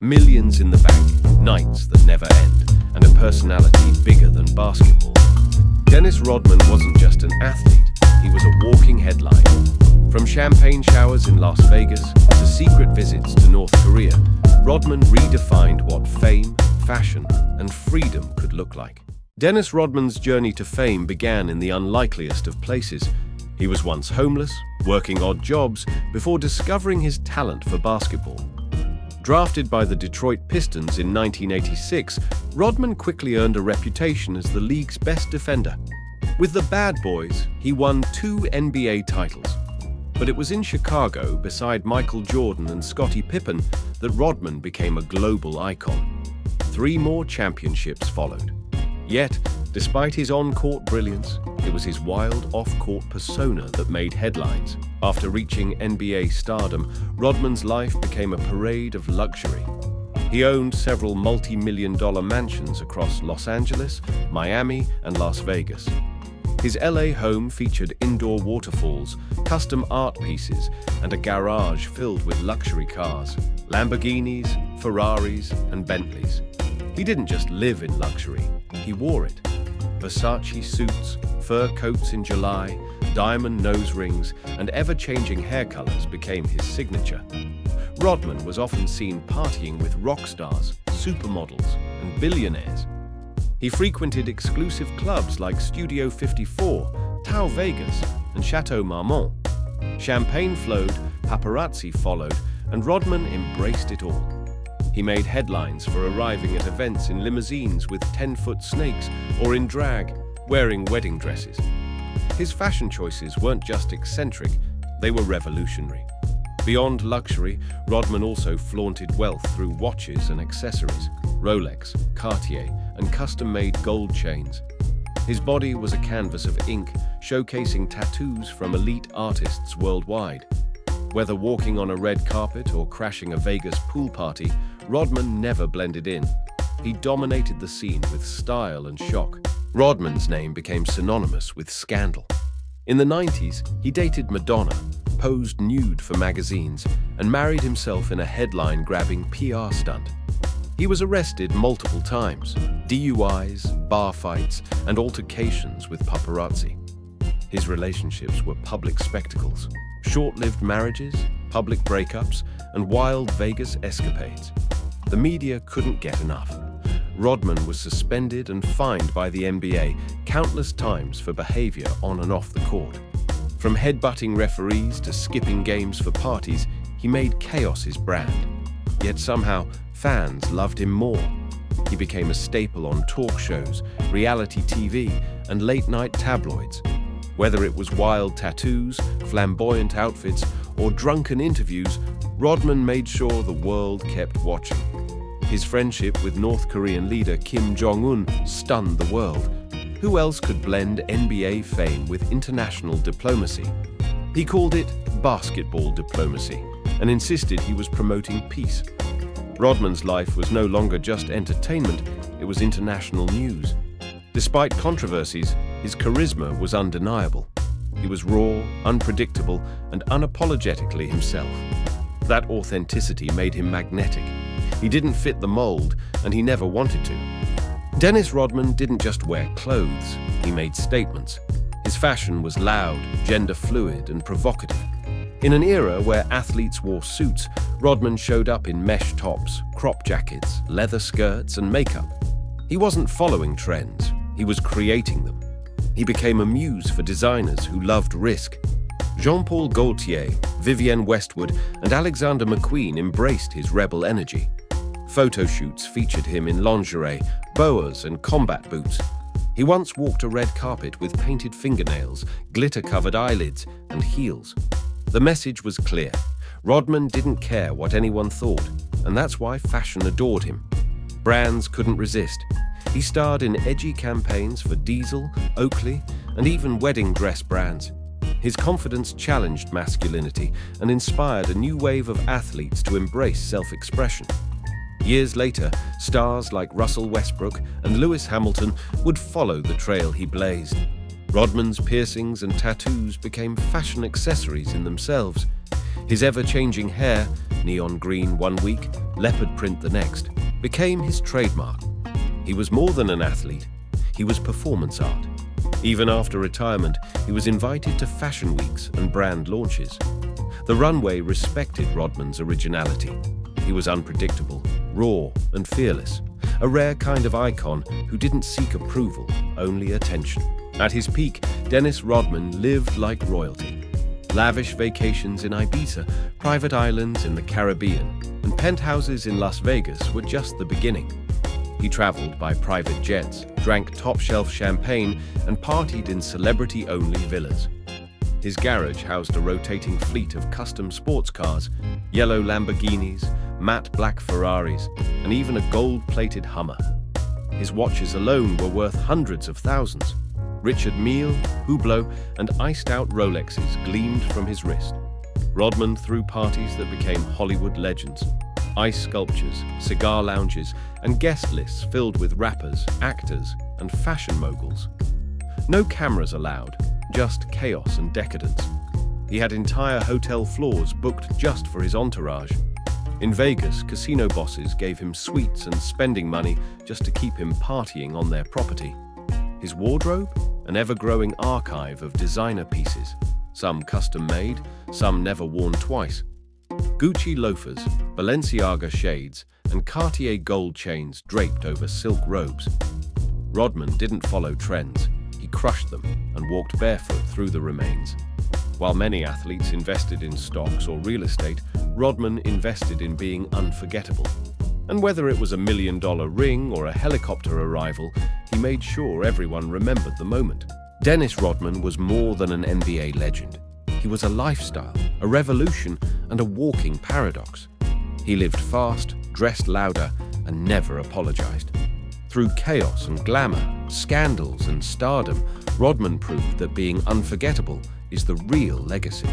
Millions in the bank, nights that never end, and a personality bigger than basketball. Dennis Rodman wasn't just an athlete, he was a walking headline. From champagne showers in Las Vegas to secret visits to North Korea, Rodman redefined what fame, fashion, and freedom could look like. Dennis Rodman's journey to fame began in the unlikeliest of places. He was once homeless, working odd jobs, before discovering his talent for basketball. Drafted by the Detroit Pistons in 1986, Rodman quickly earned a reputation as the league's best defender. With the Bad Boys, he won 2 NBA titles. But it was in Chicago, beside Michael Jordan and Scottie Pippen, that Rodman became a global icon. 3 more championships followed. Yet, despite his on-court brilliance, it was his wild off-court persona that made headlines. After reaching NBA stardom, Rodman's life became a parade of luxury. He owned several multi-million-dollar mansions across Los Angeles, Miami, and Las Vegas. His LA home featured indoor waterfalls, custom art pieces, and a garage filled with luxury cars, Lamborghinis, Ferraris, and Bentleys. He didn't just live in luxury, he wore it. Versace suits, fur coats in July, diamond nose rings, and ever-changing hair colors became his signature. Rodman was often seen partying with rock stars, supermodels, and billionaires. He frequented exclusive clubs like Studio 54, Tao Vegas, and Chateau Marmont. Champagne flowed, paparazzi followed, and Rodman embraced it all. He made headlines for arriving at events in limousines with 10-foot snakes or in drag, wearing wedding dresses. His fashion choices weren't just eccentric, they were revolutionary. Beyond luxury, Rodman also flaunted wealth through watches and accessories, Rolex, Cartier, and custom-made gold chains. His body was a canvas of ink, showcasing tattoos from elite artists worldwide. Whether walking on a red carpet or crashing a Vegas pool party, Rodman never blended in. He dominated the scene with style and shock. Rodman's name became synonymous with scandal. In the 90s, he dated Madonna, posed nude for magazines, and married himself in a headline-grabbing PR stunt. He was arrested multiple times, DUIs, bar fights, and altercations with paparazzi. His relationships were public spectacles, short-lived marriages, public breakups, and wild Vegas escapades. The media couldn't get enough. Rodman was suspended and fined by the NBA countless times for behavior on and off the court. From headbutting referees to skipping games for parties, he made chaos his brand. Yet somehow, fans loved him more. He became a staple on talk shows, reality TV, and late-night tabloids. Whether it was wild tattoos, flamboyant outfits, or drunken interviews, Rodman made sure the world kept watching. His friendship with North Korean leader Kim Jong-un stunned the world. Who else could blend NBA fame with international diplomacy? He called it basketball diplomacy and insisted he was promoting peace. Rodman's life was no longer just entertainment, it was international news. Despite controversies, his charisma was undeniable. He was raw, unpredictable, and unapologetically himself. That authenticity made him magnetic. He didn't fit the mold, and he never wanted to. Dennis Rodman didn't just wear clothes, he made statements. His fashion was loud, gender-fluid, and provocative. In an era where athletes wore suits, Rodman showed up in mesh tops, crop jackets, leather skirts, and makeup. He wasn't following trends, he was creating them. He became a muse for designers who loved risk. Jean-Paul Gaultier, Vivienne Westwood, and Alexander McQueen embraced his rebel energy. Photo shoots featured him in lingerie, boas, and combat boots. He once walked a red carpet with painted fingernails, glitter-covered eyelids, and heels. The message was clear. Rodman didn't care what anyone thought, and that's why fashion adored him. Brands couldn't resist. He starred in edgy campaigns for Diesel, Oakley, and even wedding dress brands. His confidence challenged masculinity and inspired a new wave of athletes to embrace self-expression. Years later, stars like Russell Westbrook and Lewis Hamilton would follow the trail he blazed. Rodman's piercings and tattoos became fashion accessories in themselves. His ever-changing hair neon green one week, leopard print the next, became his trademark. He was more than an athlete, he was performance art. Even after retirement, he was invited to fashion weeks and brand launches. The runway respected Rodman's originality. He was unpredictable, raw, and fearless, a rare kind of icon who didn't seek approval, only attention. At his peak, Dennis Rodman lived like royalty. Lavish vacations in Ibiza, private islands in the Caribbean, and penthouses in Las Vegas were just the beginning. He traveled by private jets, drank top-shelf champagne, and partied in celebrity-only villas. His garage housed a rotating fleet of custom sports cars, yellow Lamborghinis, matte black Ferraris, and even a gold-plated Hummer. His watches alone were worth hundreds of thousands. Richard Mille, Hublot, and iced-out Rolexes gleamed from his wrist. Rodman threw parties that became Hollywood legends. Ice sculptures, cigar lounges, and guest lists filled with rappers, actors, and fashion moguls. No cameras allowed, just chaos and decadence. He had entire hotel floors booked just for his entourage. In Vegas, casino bosses gave him suites and spending money just to keep him partying on their property. His wardrobe? An ever-growing archive of designer pieces, some custom-made, some never worn twice. Gucci loafers, Balenciaga shades, and Cartier gold chains draped over silk robes. Rodman didn't follow trends, he crushed them and walked barefoot through the remains. While many athletes invested in stocks or real estate, Rodman invested in being unforgettable. And whether it was $1 million ring or a helicopter arrival, he made sure everyone remembered the moment. Dennis Rodman was more than an NBA legend. He was a lifestyle, a revolution, and a walking paradox. He lived fast, dressed louder, and never apologized. Through chaos and glamour, scandals and stardom, Rodman proved that being unforgettable is the real legacy.